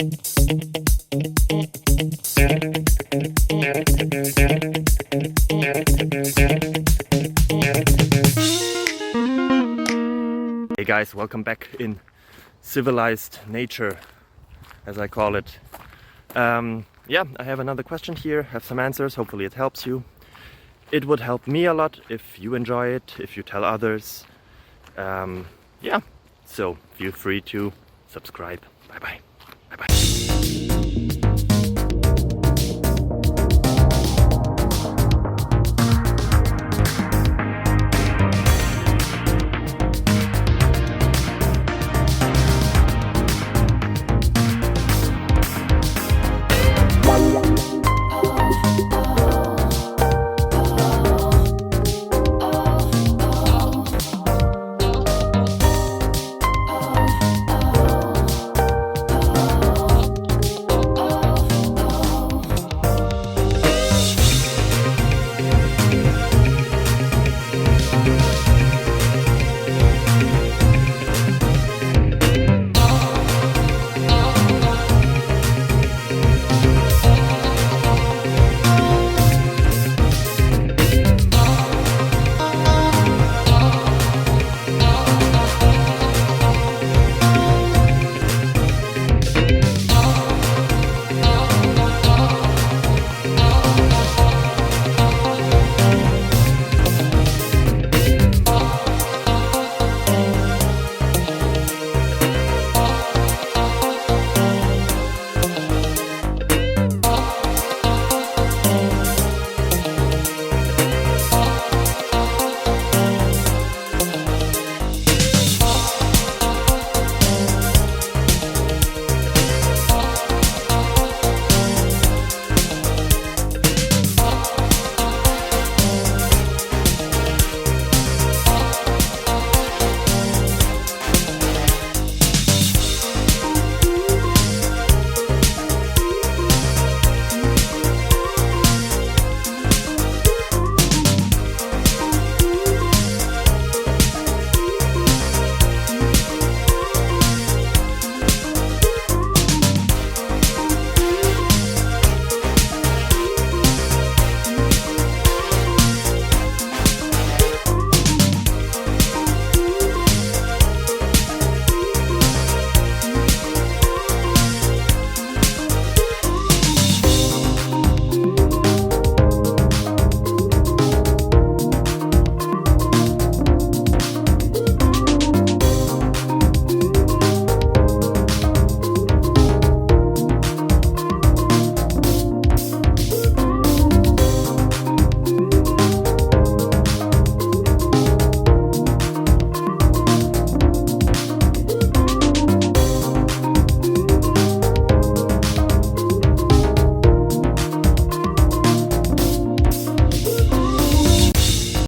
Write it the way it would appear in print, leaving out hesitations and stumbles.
Hey guys, welcome back in civilized nature, as I call it. Yeah, I have another question here, have some answers, hopefully it helps you. It would help me a lot if you enjoy it, if you tell others. Yeah, so feel free to subscribe. Bye bye.